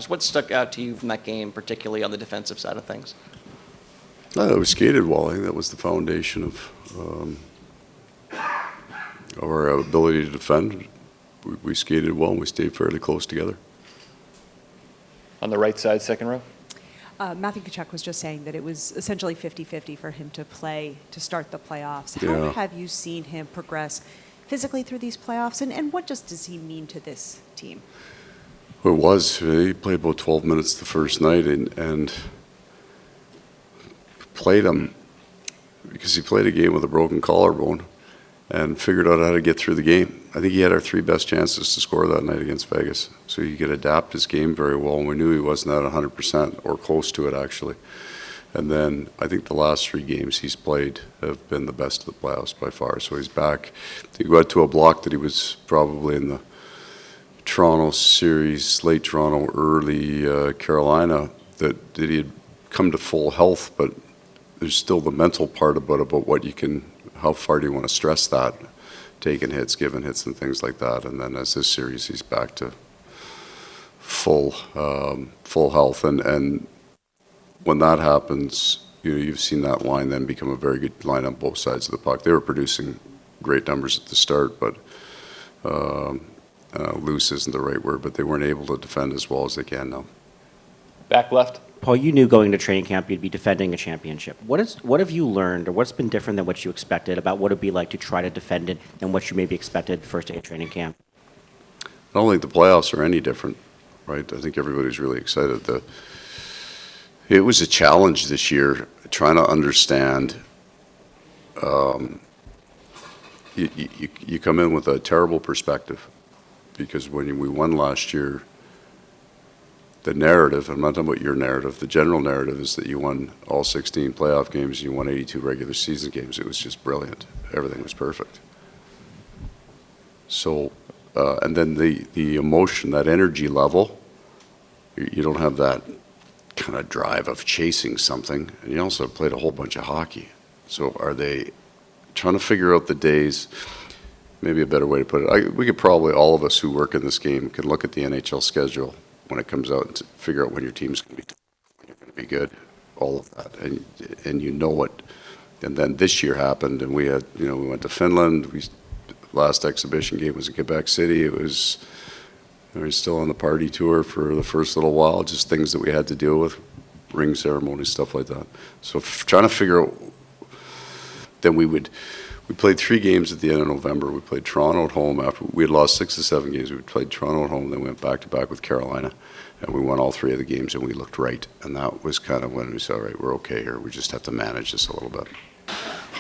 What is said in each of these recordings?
What stuck out to you from that game, particularly on the defensive side of things? We skated well. I think that was the foundation of our ability to defend. We skated well and we stayed fairly close together. On the right side, second row. Matthew Tkachuk was just saying that it was essentially 50-50 for him to play to start the playoffs. Yeah. How have you seen him progress physically through these playoffs, and what does he mean to this team? It was. He played about 12 minutes the first night and played him because he played a game with a broken collarbone and figured out how to get through the game. I think he had our 3 best chances to score that night against Vegas. So he could adapt his game very well, and we knew he wasn't at 100% or close to it, actually. And then I think the last 3 games he's played have been the best of the playoffs by far. So he's back. He got to a block that he was probably in the Toronto series, late Toronto, early Carolina, that he had come to full health, but there's still the mental part about what you can, how far do you want to stress that, taking hits, giving hits, and things like that. And then as this series, he's back to full health. And when that happens, you've seen that line then become a very good line on both sides of the puck. They were producing great numbers at the start, but loose isn't the right word, but they weren't able to defend as well as they can now. Back left. Paul, you knew going to training camp you'd be defending a championship. What have you learned, or what's been different than what you expected about what it'd be like to try to defend it than what you maybe expected first day of training camp? I don't think the playoffs are any different, right? I think everybody's really excited. It was a challenge this year trying to understand. You come in with a terrible perspective because when we won last year, the narrative, I'm not talking about your narrative, the general narrative is that you won all 16 playoff games, you won 82 regular season games. It was just brilliant. Everything was perfect. So, and then the emotion, that energy level, you don't have that kind of drive of chasing something. And you also played a whole bunch of hockey. So are they trying to figure out the days, maybe a better way to put it, we could probably, all of us who work in this game, can look at the NHL schedule when it comes out and figure out when your team's going to be good, all of that, and you know what. And then this year happened, and we had, we went to Finland. Last exhibition game was in Quebec City. We were still on the party tour for the first little while, just things that we had to deal with, ring ceremonies, stuff like that. So trying to figure out. Then we played 3 games at the end of November. We played Toronto at home after we had lost 6 of 7 games. We played Toronto at home, then we went back to back with Carolina, and we won all 3 of the games, and we looked right. And that was kind of when we said, all right, we're okay here. We just have to manage this a little bit.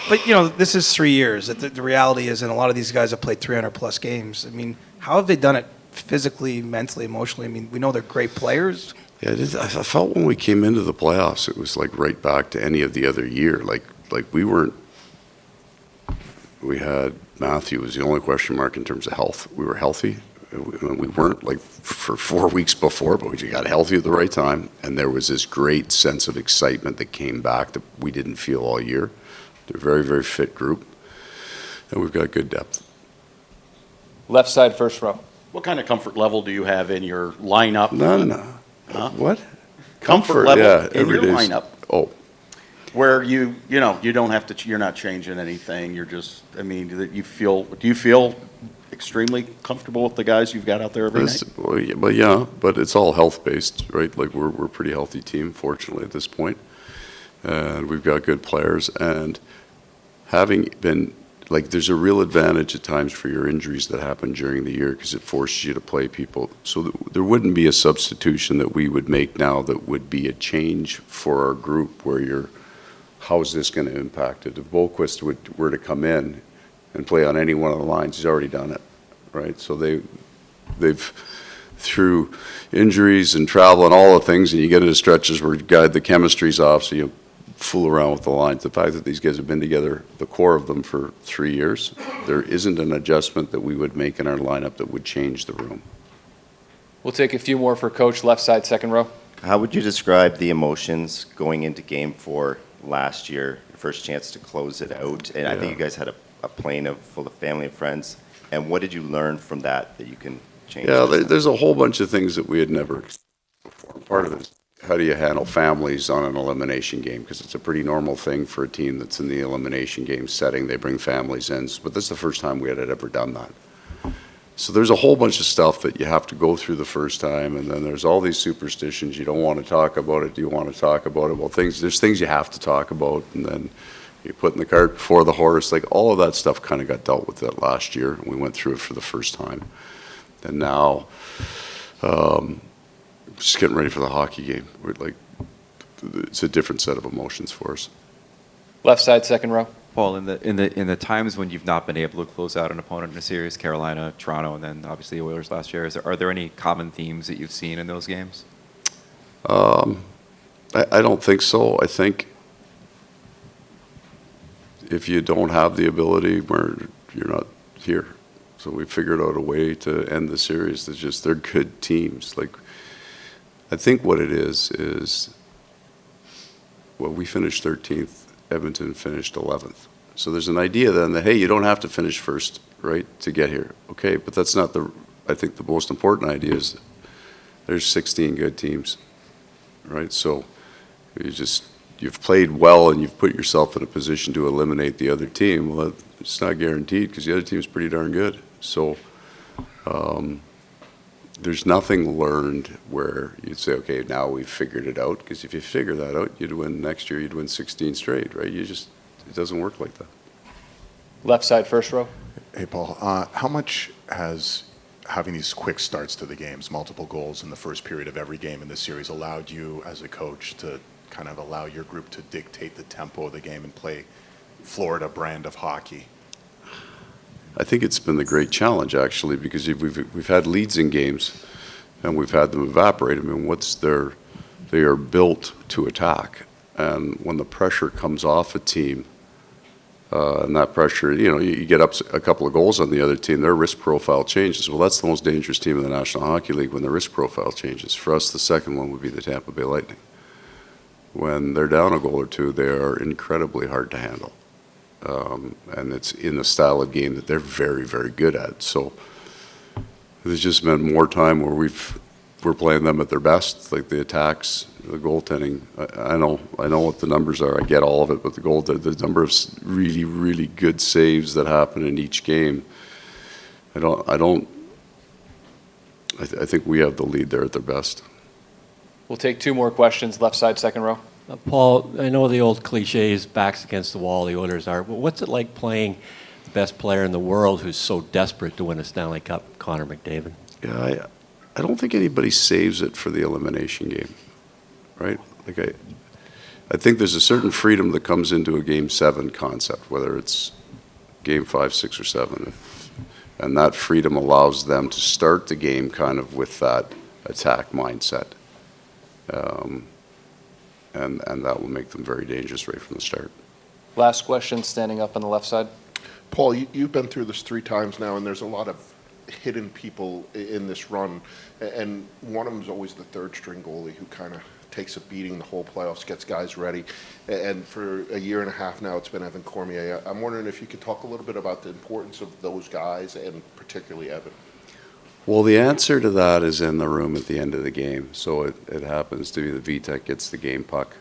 But, this is 3 years. The reality is, and a lot of these guys have played 300-plus games. I mean, how have they done it physically, mentally, emotionally? I mean, we know they're great players. Yeah, I felt when we came into the playoffs, it was like right back to any of the other year. Like we weren't. We had Matthew was the only question mark in terms of health. We were healthy. We weren't like for 4 weeks before, but we got healthy at the right time. And there was this great sense of excitement that came back that we didn't feel all year. They're a very, very fit group. And we've got good depth. Left side, first row. What kind of comfort level do you have in your lineup? None. Huh? What? Comfort level yeah, in your day's- lineup. Oh. Where you don't have to, you're not changing anything. You're just, do you feel extremely comfortable with the guys you've got out there every night? But it's all health-based, right? Like we're a pretty healthy team, fortunately, at this point. And we've got good players. And having been, there's a real advantage at times for your injuries that happen during the year because it forces you to play people. So there wouldn't be a substitution that we would make now that would be a change for our group where how's this going to impact it? If Boquist were to come in and play on any one of the lines, he's already done it, right? So they've through injuries and travel and all the things, and you get into stretches where the chemistry's off, so you fool around with the lines. The fact that these guys have been together, the core of them, for 3 years, there isn't an adjustment that we would make in our lineup that would change the room. We'll take a few more for Coach, left side, second row. How would you describe the emotions going into Game 4 last year, your first chance to close it out? And I think you guys had a plane full of family and friends. And what did you learn from that you can change? Yeah, there's a whole bunch of things that we had never before. part of it is, how do you handle families on an elimination game? Because it's a pretty normal thing for a team that's in the elimination game setting. They bring families in, but this is the first time we had ever done that. So there's a whole bunch of stuff that you have to go through the first time, and then there's all these superstitions. You don't want to talk about it. Do you want to talk about it? Well, there's things you have to talk about, and then you're putting the cart before the horse. Like, all of that stuff kind of got dealt with that last year. We went through it for the first time. And now, just getting ready for the hockey game. It's a different set of emotions for us. Left side, second row. Paul, in the times when you've not been able to close out an opponent in a series, Carolina, Toronto, and then obviously the Oilers last year, are there any common themes that you've seen in those games? I don't think so. I think if you don't have the ability, you're not here. So we figured out a way to end the series. They're good teams. Like, I think what it is, well, we finished 13th. Edmonton finished 11th. So there's an idea then that, hey, you don't have to finish first, right, to get here. Okay, but that's not I think the most important idea is there's 16 good teams, right? So you've played well and you've put yourself in a position to eliminate the other team. Well, it's not guaranteed because the other team's pretty darn good. So there's nothing learned where you'd say, okay, now we've figured it out. Because if you figure that out, you'd win next year, you'd win 16 straight, right? It doesn't work like that. Left side, first row. Hey, Paul, how much has having these quick starts to the games, multiple goals in the first period of every game in this series, allowed you as a coach to kind of allow your group to dictate the tempo of the game and play Florida brand of hockey? I think it's been the great challenge, actually, because we've had leads in games and we've had them evaporate. I mean, they are built to attack. And when the pressure comes off a team, and that pressure, you get up a couple of goals on the other team, their risk profile changes. Well, that's the most dangerous team in the National Hockey League when the risk profile changes. For us, the second one would be the Tampa Bay Lightning. When they're down a goal or two, they are incredibly hard to handle. And it's in the style of game that they're very, very good at. So there's just been more time where we're playing them at their best, like the attacks, the goaltending. I know what the numbers are. I get all of it, but the number of really, really good saves that happen in each game, I think we have the lead there at their best. We'll take two more questions. Left side, second row. Paul, I know the old cliche is backs against the wall, the Oilers are, but what's it like playing the best player in the world who's so desperate to win a Stanley Cup, Connor McDavid? Yeah, I don't think anybody saves it for the elimination game, right? Like I think there's a certain freedom that comes into a Game 7 concept, whether it's Game 5, 6, or 7. And that freedom allows them to start the game kind of with that attack mindset. And that will make them very dangerous right from the start. Last question, standing up on the left side. Paul, you've been through this 3 times now, and there's a lot of hidden people in this run, and one of them is always the third-string goalie who kind of takes a beating the whole playoffs, gets guys ready, and for a year and a half now, it's been Evan Cormier. I'm wondering if you could talk a little bit about the importance of those guys, and particularly Evan. Well, the answer to that is in the room at the end of the game. So it happens to be the VTech gets the game puck.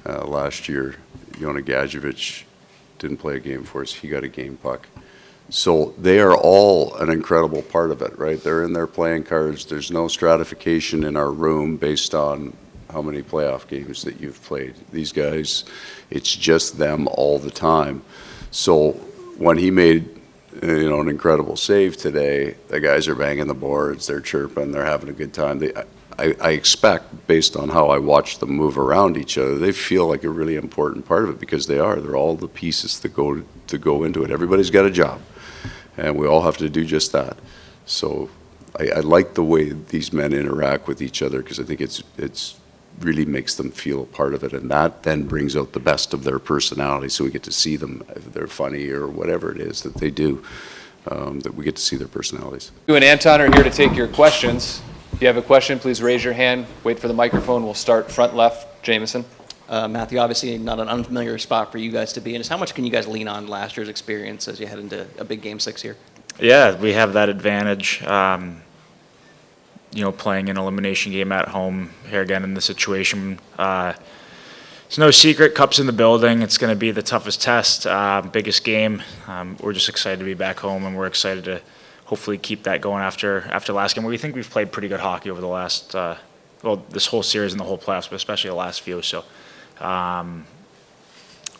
Last year, Yona Gadjevich didn't play a game for us. He got a game puck. So they are all an incredible part of it, right? They're in their playing cards. There's no stratification in our room based on how many playoff games that you've played. These guys, it's just them all the time. So when he made an incredible save today, the guys are banging the boards, they're chirping, they're having a good time. I expect, based on how I watch them move around each other, they feel like a really important part of it because they are. They're all the pieces that go into it. Everybody's got a job, and we all have to do just that. So I like the way these men interact with each other because I think it's really makes them feel a part of it, and that then brings out the best of their personality. So we get to see them, if they're funny or whatever it is that they do, that we get to see their personalities. You and Anton are here to take your questions. If you have a question, please raise your hand. Wait for the microphone. We'll start front left. Jameson. Matthew, obviously not an unfamiliar spot for you guys to be in. Just how much can you guys lean on last year's experience as you head into a big Game 6 here? Yeah, we have that advantage. playing an elimination game at home here again in the situation. It's no secret, Cup's in the building. It's going to be the toughest test, biggest game. We're just excited to be back home, and we're excited to hopefully keep that going after last game. We think we've played pretty good hockey over the last, this whole series and the whole playoffs, but especially the last few. So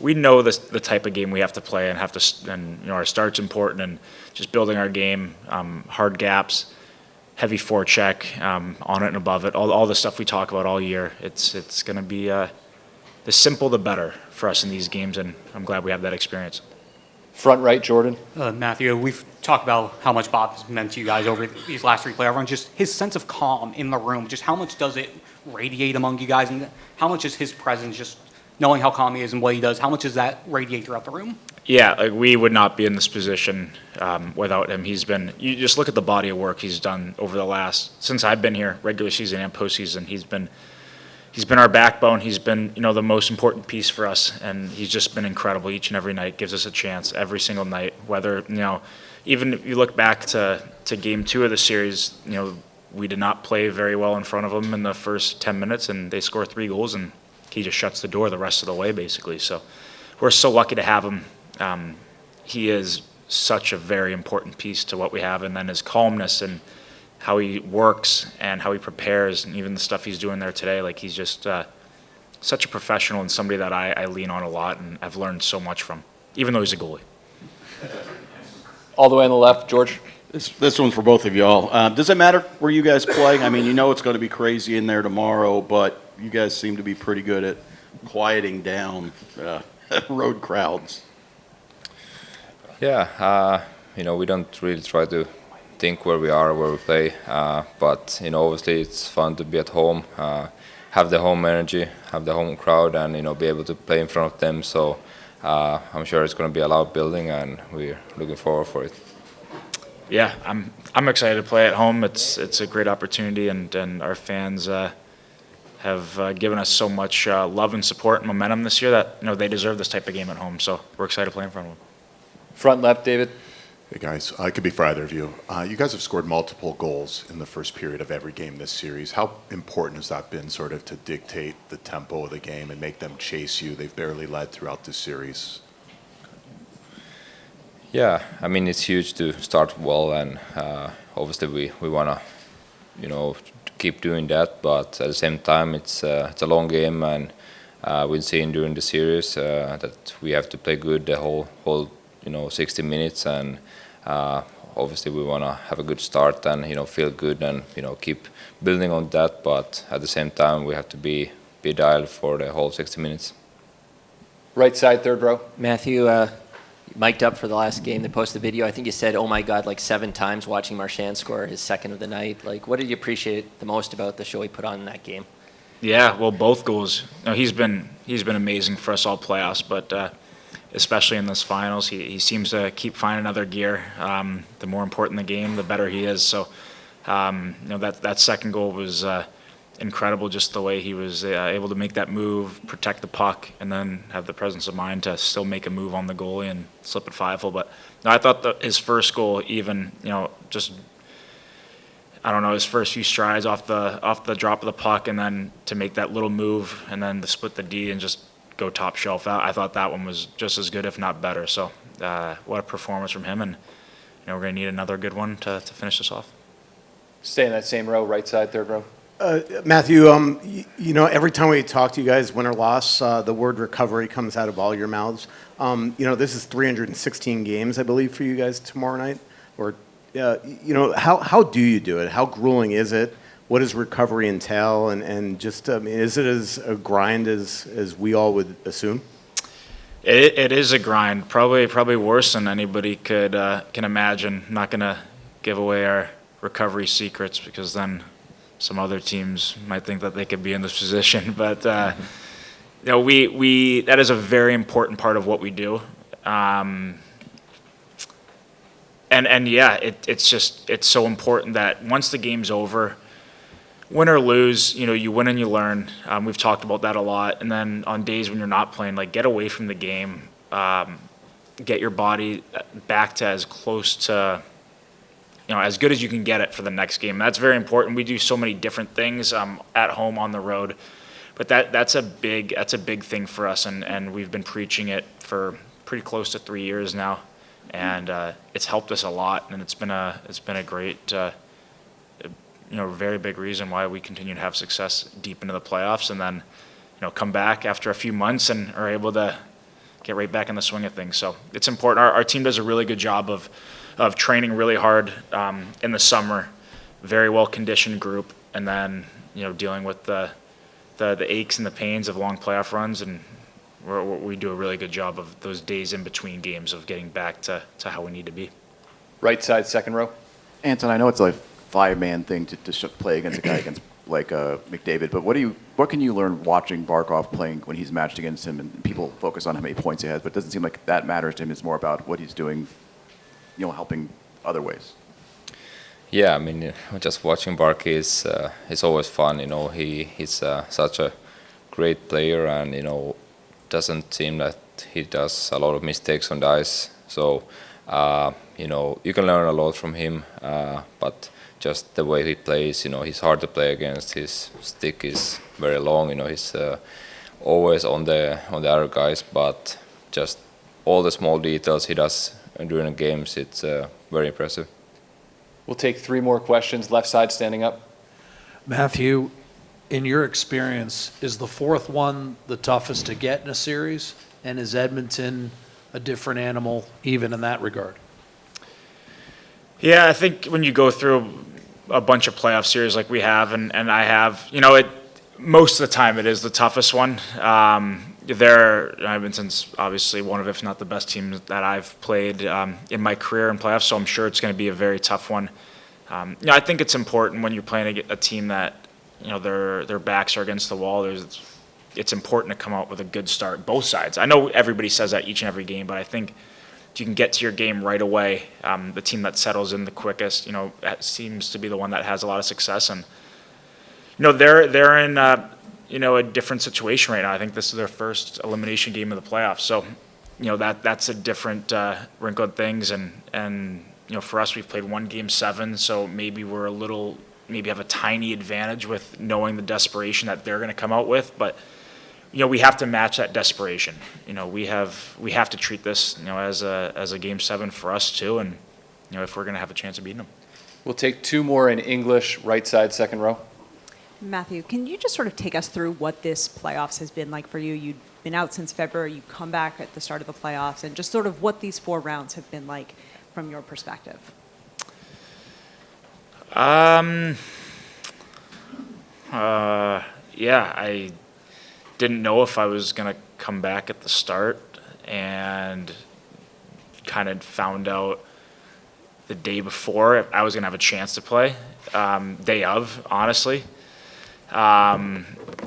we know the type of game we have to play and our start's important, and just building our game, hard gaps, heavy forecheck, on it and above it, all the stuff we talk about all year. It's going to be the simple the better for us in these games, and I'm glad we have that experience. Front right, Jordan. Matthew, we've talked about how much Bob has meant to you guys over these last 3 playoff runs. Just his sense of calm in the room, just how much does it radiate among you guys, and how much is his presence, just knowing how calm he is and what he does, how much does that radiate throughout the room? Yeah, like we would not be in this position without him. You just look at the body of work he's done over the since I've been here, regular season and postseason. He's been our backbone. He's been, the most important piece for us, and he's just been incredible each and every night. Gives us a chance every single night. Whether, even if you look back to game 2 of the series, we did not play very well in front of him in the first 10 minutes, and they score 3 goals, and he just shuts the door the rest of the way, basically. So we're so lucky to have him. He is such a very important piece to what we have, and then his calmness and how he works and how he prepares, and even the stuff he's doing there today. Like, he's just such a professional and somebody that I lean on a lot, and I've learned so much from, even though he's a goalie. All the way on the left, George. This one's for both of y'all. Does it matter where you guys play? I mean, it's going to be crazy in there tomorrow, but you guys seem to be pretty good at quieting down road crowds. Yeah, we don't really try to think where we are, where we play, but obviously it's fun to be at home, have the home energy, have the home crowd, and be able to play in front of them. So I'm sure it's going to be a loud building, and we're looking forward for it. Yeah, I'm excited to play at home. It's a great opportunity, and our fans have given us so much love and support and momentum this year that they deserve this type of game at home. So we're excited to play in front of them. Front left, David. Hey guys, it could be for either of you. You guys have scored multiple goals in the first period of every game this series. How important has that been, sort of, to dictate the tempo of the game and make them chase you? They've barely led throughout this series. Yeah, I mean, it's huge to start well, and obviously we want to, keep doing that. But at the same time, it's a long game, and we've seen during the series that we have to play good the whole 60 minutes, and obviously we want to have a good start and feel good and keep building on that. But at the same time, we have to be dialed for the whole 60 minutes. Right side, third row. Matthew, mic'd up for the last game. They posted the video. I think you said, "Oh my God," like 7 times watching Marchand score his second of the night. Like, what did you appreciate the most about the show he put on in that game? Yeah, well, both goals. He's been amazing for us all playoffs, but especially in this finals, he seems to keep finding another gear. The more important the game, the better he is. So, that second goal was incredible. Just the way he was able to make that move, protect the puck, and then have the presence of mind to still make a move on the goalie and slip it 5-hole. But no, I thought his first goal, even just, I don't know, his first few strides off the drop of the puck, and then to make that little move, and then to split the D and just go top shelf. I thought that one was just as good, if not better. So what a performance from him, and we're going to need another good one to finish this off. Stay in that same row, right side, third row. Matthew, every time we talk to you guys, win or loss, the word recovery comes out of all your mouths. This is 316 games, I believe, for you guys tomorrow night. Or, how do you do it? How grueling is it? What does recovery entail? And just, is it as a grind as we all would assume? It is a grind, probably worse than anybody can imagine. I'm not going to give away our recovery secrets, because then some other teams might think that they could be in this position. But we that is a very important part of what we do. And yeah, it's so important that once the game's over, win or lose, you win and you learn. We've talked about that a lot. And then on days when you're not playing, like, get away from the game, get your body back to as close to as good as you can get it for the next game. That's very important. We do so many different things at home, on the road, but that's a big thing for us, and we've been preaching it for pretty close to 3 years now, and it's helped us a lot, and it's been a great, very big reason why we continue to have success deep into the playoffs, and then come back after a few months and are able to get right back in the swing of things. So it's important. Our team does a really good job of training really hard in the summer, very well conditioned group, and then dealing with the aches and the pains of long playoff runs, and we do a really good job of those days in between games of getting back to how we need to be. Right side, second row. Anton, I know it's a five-man thing to play against a guy against like McDavid, but what can you learn watching Barkov playing when he's matched against him? And people focus on how many points he has, but it doesn't seem like that matters to him. It's more about what he's doing, helping other ways. Yeah, I mean, just watching Bark is always fun. He's such a great player, and doesn't seem that he does a lot of mistakes on the ice. So you can learn a lot from him, but just the way he plays, he's hard to play against. His stick is very long. He's always on the other guys, but just all the small details he does during the games, it's very impressive. We'll take 3 more questions. Left side, standing up. Matthew, in your experience, is the fourth one the toughest to get in a series? And is Edmonton a different animal even in that regard? Yeah, I think when you go through a bunch of playoff series like we have, and I have, most of the time it is the toughest one. Edmonton's obviously one of, if not the best teams that I've played in my career in playoffs, so I'm sure it's going to be a very tough one. I think it's important when you're playing a team that, their backs are against the wall. It's important to come out with a good start, both sides. I know everybody says that each and every game, but I think if you can get to your game right away, the team that settles in the quickest, seems to be the one that has a lot of success. And they're in a different situation right now. I think this is their first elimination game of the playoffs, so that's a different wrinkle in things. And for us, we've played one game 7, so maybe maybe have a tiny advantage with knowing the desperation that they're going to come out with, but. We have to match that desperation. We have to treat this, as a game 7 for us too, and if we're going to have a chance of beating them. We'll take 2 more in English. Right side, second row. Matthew, can you just sort of take us through what this playoffs has been like for you? You've been out since February. You come back at the start of the playoffs, and just sort of what these 4 rounds have been like from your perspective. Yeah, I didn't know if I was going to come back at the start, and kind of found out the day before if I was going to have a chance to play, day of, honestly.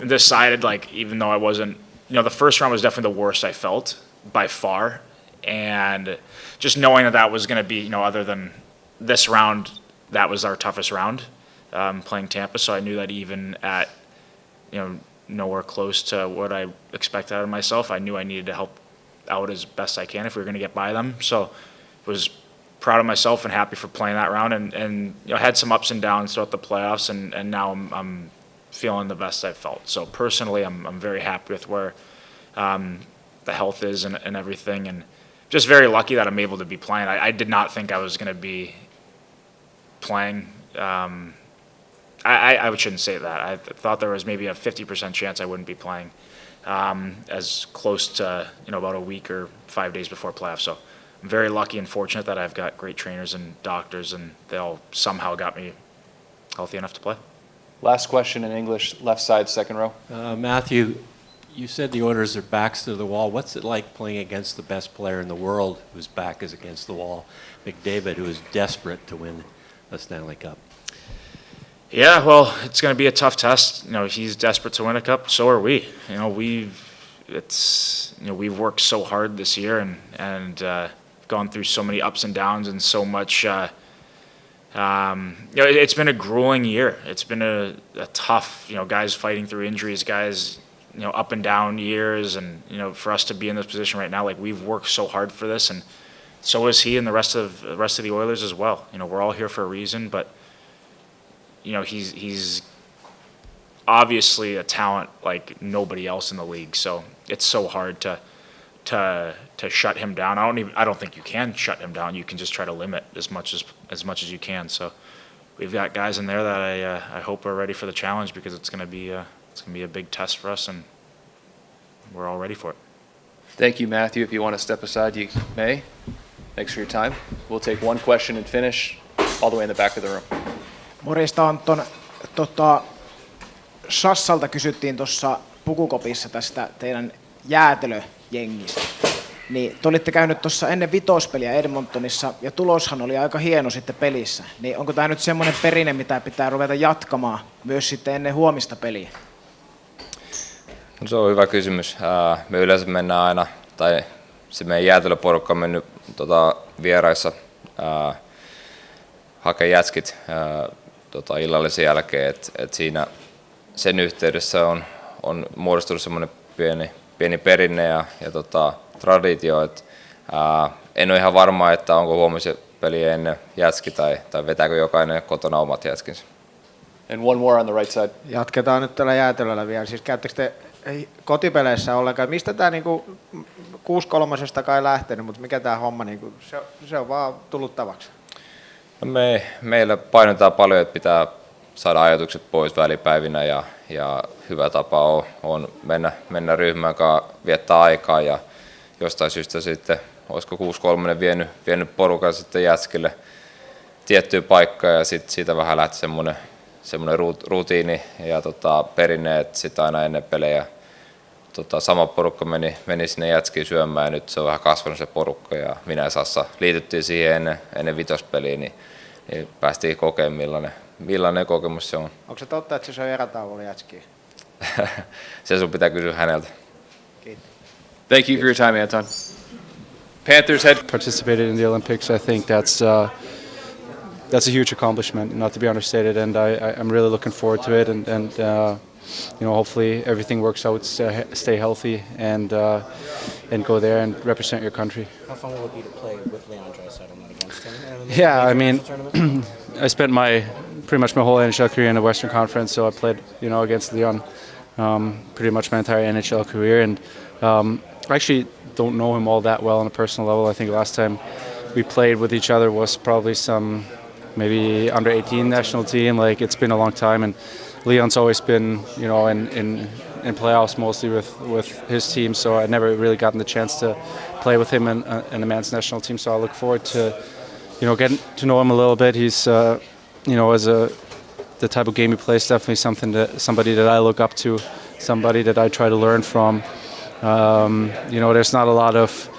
Decided, even though I wasn't, the first round was definitely the worst I felt by far, and just knowing that was going to be, other than this round, that was our toughest round, playing Tampa, so I knew that even at, nowhere close to what I expected out of myself, I knew I needed to help out as best I can if we were going to get by them. So was proud of myself and happy for playing that round, and had some ups and downs throughout the playoffs, and now I'm feeling the best I've felt. So personally, I'm very happy with where the health is and everything, and just very lucky that I'm able to be playing. I did not think I was going to be playing. I shouldn't say that. I thought there was maybe a 50% chance I wouldn't be playing, as close to about a week or 5 days before playoffs. So I'm very lucky and fortunate that I've got great trainers and doctors, and they all somehow got me healthy enough to play. Last question in English. Left side, second row. Matthew, you said the Oilers are backs to the wall. What's it like playing against the best player in the world whose back is against the wall, McDavid, who is desperate to win a Stanley Cup? Yeah, well, it's going to be a tough test. He's desperate to win a cup. So are we. We've worked so hard this year and gone through so many ups and downs and so much. It's been a grueling year. It's been a tough. Guys fighting through injuries, guys. Up and down years, and for us to be in this position right now, we've worked so hard for this, and so is he and the rest of the Oilers as well. You know, we're all here for a reason, but you know, he's obviously a talent like nobody else in the league. So it's so hard to shut him down. I don't think you can shut him down. You can just try to limit as much as you can. So we've got guys in there that I hope are ready for the challenge, because it's going to be a big test for us, and we're all ready for it. Thank you, Matthew. If you want to step aside, you may. Thanks for your time. We'll take one question and finish all the way in the back of the room. Morjesta, Anton. Sassalta kysyttiin tuossa pukukopissa tästä teidän jäätelöjengistä. Niin, te olitte käynyt tuossa ennen vitospeliä Edmontonissa, ja tuloshan oli aika hieno sitten pelissä. Niin onko tämä nyt semmoinen perinne, mitä pitää ruveta jatkamaan myös sitten ennen huomista peliä? No, se on hyvä kysymys. Me yleensä mennään aina, tai se meidän jäätelöporukka on mennyt vieraissa hakee jätskit illallisen jälkeen, että siinä sen yhteydessä on muodostunut semmoinen pieni perinne ja traditio, että en ole ihan varma, että onko huomisen peli ennen jätski tai vetääkö jokainen kotona omat jätskinsä. And one more on the right side. Jatketaan nyt tällä jäätelöllä vielä. Siis käyttekö te kotipeleissä ollenkaan? Mistä tämä niinku 6-3 kai lähtenyt, mutta mikä tämä homma, niinku, se on vaan tullut tavaksi? No meillä painotetaan paljon, että pitää saada ajatukset pois välipäivinä ja hyvä tapa on mennä ryhmän kanssa, viettää aikaa ja jostain syystä sitten, olisiko 6-3 vienyt porukan sitten jätskille tiettyä paikkaa ja sitten siitä vähän lähti semmoinen rutiini ja perinne, että sitten aina ennen pelejä sama porukka meni sinne jätskiin syömään ja nyt se on vähän kasvanut se porukka ja minä ja Sassa liityttiin siihen ennen vitospeliä, niin päästiin kokemaan millainen kokemus se on. Onko se totta, että se on erätauolla jätskiä? Se sun pitää kysyä häneltä. Kiitos. Thank you for your time, Anton. Panthers head participated in the Olympics. I think that's a huge accomplishment, not to be understated, and I'm really looking forward to it. And you know, hopefully everything works out. Stay healthy and go there and represent your country. How fun will it be to play with Leon Draisaitl against him? Yeah, I mean, I spent pretty much my whole NHL career in the Western Conference, so I played, you know, against Leon pretty much my entire NHL career, and I actually don't know him all that well on a personal level. I think last time we played with each other was probably some maybe under 18 national team. Like, it's been a long time, and Leon's always been, you know, in playoffs mostly with his team, so I never really gotten the chance to play with him in the men's national team. So I look forward to, you know, getting to know him a little bit. He's, you know, the type of game he plays, definitely somebody that I look up to, somebody that I try to learn from. You know, there's not a lot of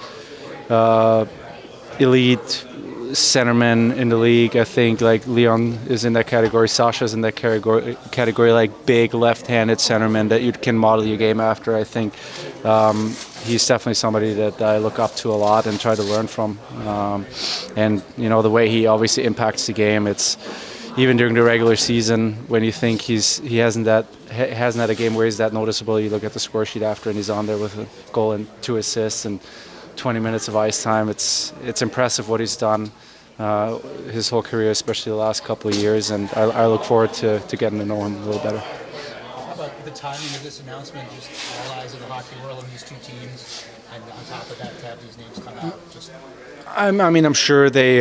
elite centermen in the league. I think like Leon is in that category, Sasha's in that category like big left-handed centermen that you can model your game after. I think he's definitely somebody that I look up to a lot and try to learn from. And you know, the way he obviously impacts the game, it's even during the regular season when you think he hasn't had a game where he's that noticeable. You look at the score sheet after and he's on there with a goal and 2 assists and 20 minutes of ice time. It's impressive what he's done his whole career, especially the last couple of years, and I look forward to getting to know him a little better. How about the timing of this announcement, just all eyes of the hockey world on these two teams, and on top of that to have these names come out? Just I mean, I'm sure they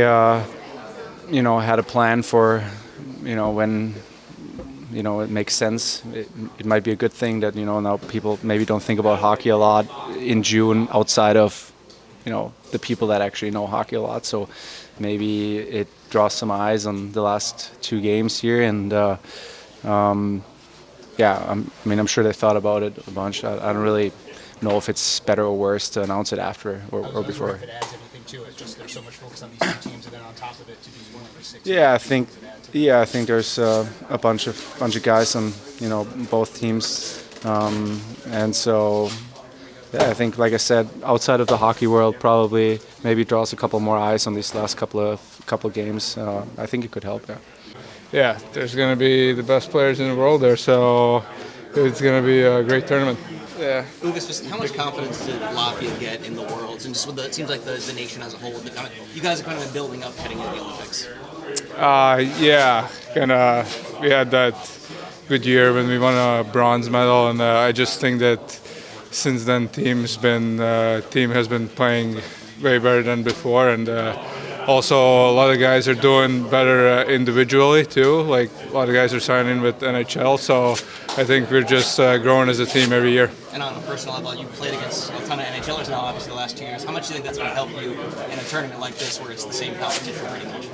you know, had a plan for, you know, when, you know, it makes sense. It might be a good thing that, you know, now people maybe don't think about hockey a lot in June outside of, you know, the people that actually know hockey a lot. So maybe it draws some eyes on the last 2 games here. And yeah, I mean, I'm sure they thought about it a bunch. I don't really know if it's better or worse to announce it after or before. if it adds anything to it, just there's so much focus on these two teams, and then on top of it to be one for 6. Yeah, I think there's a bunch of guys on, you know, both teams, and so yeah, I think, like I said, outside of the hockey world, probably maybe draws a couple more eyes on these last couple of games. I think it could help. Yeah. Yeah, there's going to be the best players in the world there, so it's going to be a great tournament. Yeah. Uvis, just how much confidence did Latvia get in the Worlds, and just with it seems like the nation as a whole, you guys have kind of been building up heading into the Olympics. Yeah, we had that good year when we won a bronze medal, and I just think that since then team has been playing way better than before, and also a lot of guys are doing better individually too. Like a lot of guys are signing with NHL, so I think we're just growing as a team every year. And on a personal level, you played against a ton of NHLers now, obviously the last 2 years. How much do you think that's going to help you in a tournament like this, where it's the same competition pretty much?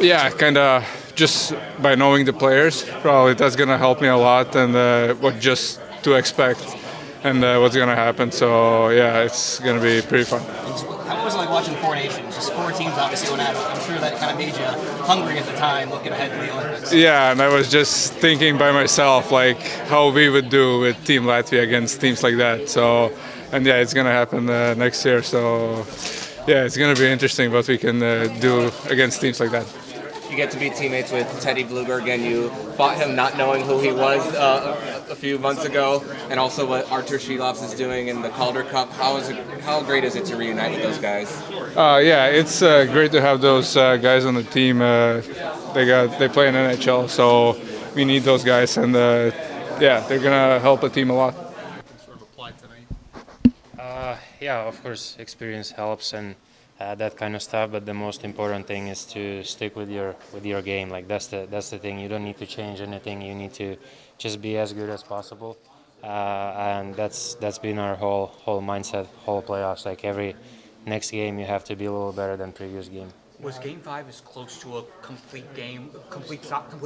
Yeah, kind of just by knowing the players, probably that's going to help me a lot, and what just to expect and what's going to happen. So yeah, it's going to be pretty fun. How was it like watching Four Nations? Just 4 teams obviously went at it. I'm sure that kind of made you hungry at the time, looking ahead to the Olympics. Yeah, and I was just thinking by myself like how we would do with Team Latvia against teams like that. So, and yeah, it's going to happen next year. So yeah, it's going to be interesting what we can do against teams like that. You get to be teammates with Teddy Blueger again. You fought him not knowing who he was a few months ago, and also what Artur Shilovs is doing in the Calder Cup. How great is it to reunite with those guys? Yeah, it's great to have those guys on the team. They play in NHL, so we need those guys, and yeah, they're gonna help the team a lot. Yeah, of course, experience helps and that kind of stuff. But the most important thing is to stick with your game. Like that's the thing. You don't need to change anything. You need to just be as good as possible. And that's been our whole mindset, whole playoffs. Like every next game, you have to be a little better than previous game. Was Game 5 as close to a complete game, complete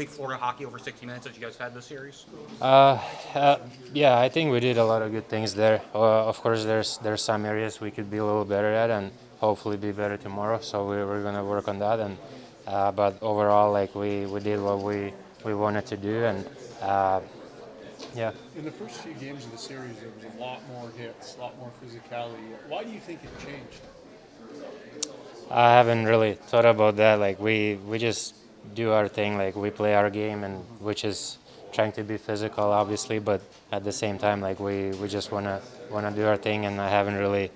Florida hockey over 60 minutes as you guys had this series? Yeah, I think we did a lot of good things there. Of course, there's some areas we could be a little better at, and hopefully be better tomorrow. So we're gonna work on that. And but overall, like we did what we wanted to do, and yeah. In the first few games of the series, there was a lot more hits, a lot more physicality. Why do you think it changed? I haven't really thought about that. Like we just do our thing. Like we play our game, and which is trying to be physical, obviously, but at the same time, like we just wanna do our thing. And I haven't really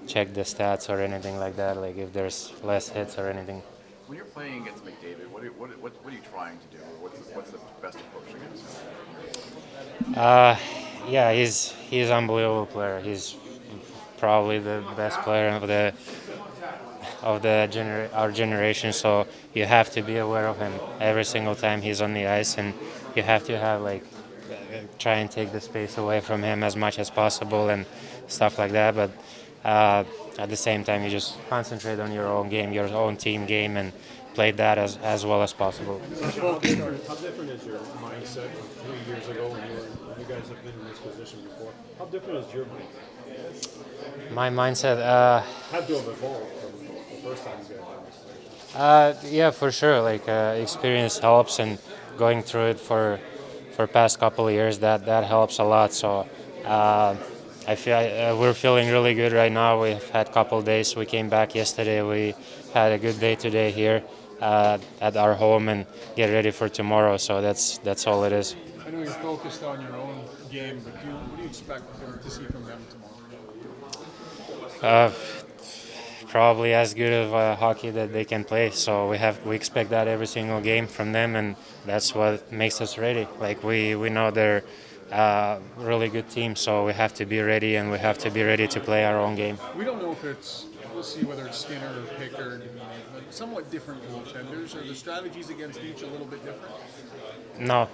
checked the stats or anything like that. Like if there's less hits or anything. When you're playing against McDavid, what are you trying to do? What's the best approach against him? Yeah, he's an unbelievable player. He's probably the best player of our generation. So you have to be aware of him every single time he's on the ice, and you have to have try and take the space away from him as much as possible and stuff like that. But at the same time, you just concentrate on your own game, your own team game, and play that as well as possible. How different is your mindset from 3 years ago when you guys have been in this position before? How different is your mindset? My mindset had to have evolved from the first time you guys were in this position. Yeah, for sure. Like experience helps, and going through it for past couple of years, that helps a lot. So I feel we're feeling really good right now. We've had a couple of days. We came back yesterday. We had a good day today here at our home, and get ready for tomorrow. So that's all it is. I know you're focused on your own game, but what do you expect to see from them tomorrow? Probably as good of hockey that they can play. So we expect that every single game from them, and that's what makes us ready. Like we know they're really good team, so we have to be ready, and we have to be ready to play our own game. We don't know if we'll see whether it's Skinner or Pickard, but somewhat different goaltenders. Are the strategies against each a little bit different? No,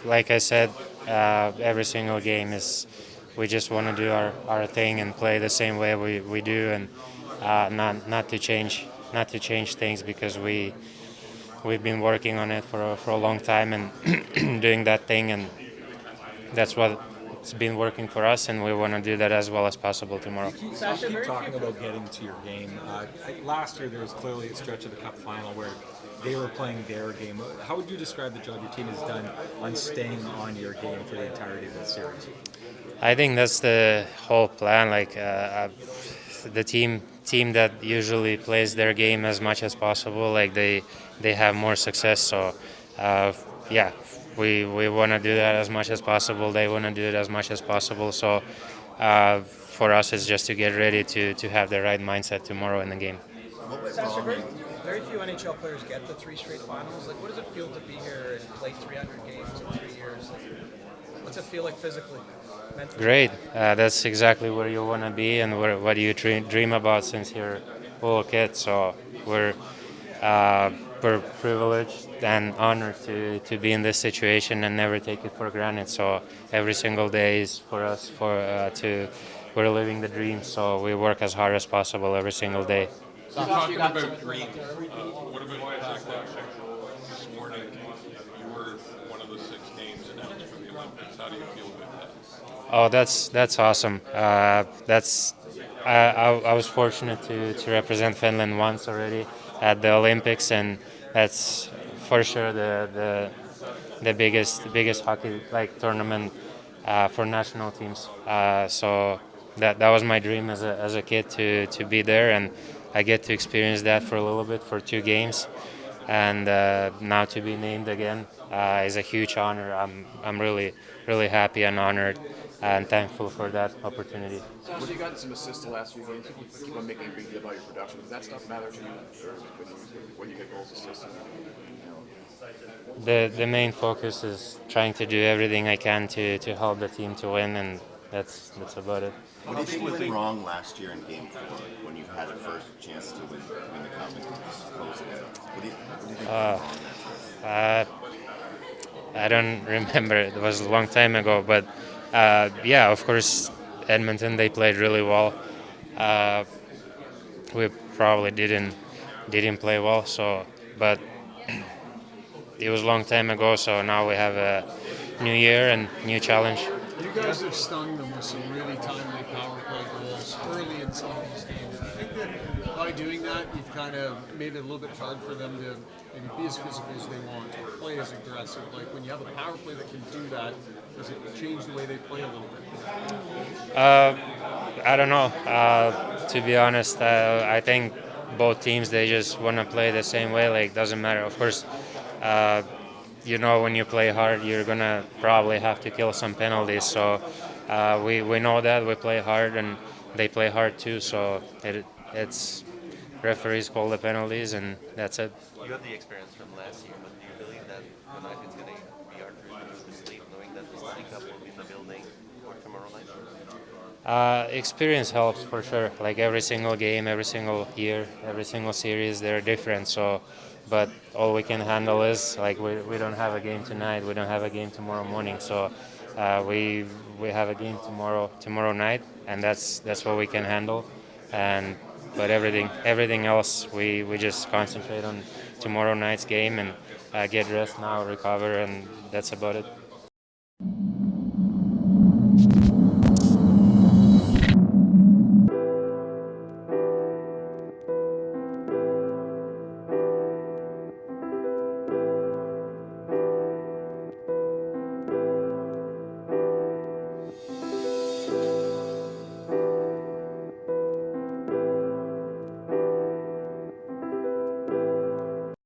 like I said, every single game is, we just want to do our thing and play the same way we do, and not to change things, because we've been working on it for a long time and doing that thing, and that's what's been working for us, and we want to do that as well as possible tomorrow. You keep talking about getting to your game. Last year there was clearly a stretch of the Cup final where they were playing their game. How would you describe the job your team has done on staying on your game for the entirety of the series? I think that's the whole plan. Like the team that usually plays their game as much as possible, like they have more success. So yeah, we want to do that as much as possible. They want to do it as much as possible. So for us, it's just to get ready to have the right mindset tomorrow in the game. Sasha, very few NHL players get the 3 straight finals. Like, what does it feel to be here and play 300 games in 3 years? Like, what's it feel like physically, mentally? Great. That's exactly where you want to be and what you dream about since you're a little kid. So we're privileged and honored to be in this situation and never take it for granted. So every single day is for us we're living the dream. So we work as hard as possible every single day. You're talking about dream. What about backlash this morning? You were one of the 6 names announced for the Olympics. How do you feel about that? Oh, that's awesome. I was fortunate to represent Finland once already at the Olympics, and that's for sure the biggest hockey tournament for national teams. So that was my dream as a kid to be there, and I get to experience that for a little bit for 2 games, and now to be named again is a huge honor. I'm really happy and honored and thankful for that opportunity. Well, you got some assists the last few games. You keep on making a big deal about your production. Does that stuff matter to you when you get goals, assists? The main focus is trying to do everything I can to help the team to win, and that's about it. What do you think went wrong last year in Game 4 when you had a first chance to win the cup and close it out? What do you think went wrong? I don't remember. It was a long time ago, but yeah, of course, Edmonton, they played really well. We probably didn't play well, so but it was a long time ago. So now we have a new year and new challenge. You guys have stung them with some really timely power play goals early in some of these games. Do you think that by doing that, you've kind of made it a little bit hard for them to maybe be as physical as they want or play as aggressive? Like when you have a power play that can do that, does it change the way they play a little bit? I don't know. To be honest, I think both teams, they just want to play the same way. Like, doesn't matter. Of course, you know, when you play hard, you're gonna probably have to kill some penalties. So we know that we play hard, and they play hard too. So it's referees call the penalties, and that's it. You had the experience from last year, but do you believe that tonight it's going to be hard for you to sleep, knowing that the Stanley Cup will be in the building for tomorrow night? Experience helps for sure. Like every single game, every single year, every single series, they're different. So, but all we can handle is like we don't have a game tonight. We don't have a game tomorrow morning. So we have a game tomorrow night, and that's what we can handle. But everything else, we just concentrate on tomorrow night's game and get rest now, recover, and that's about it.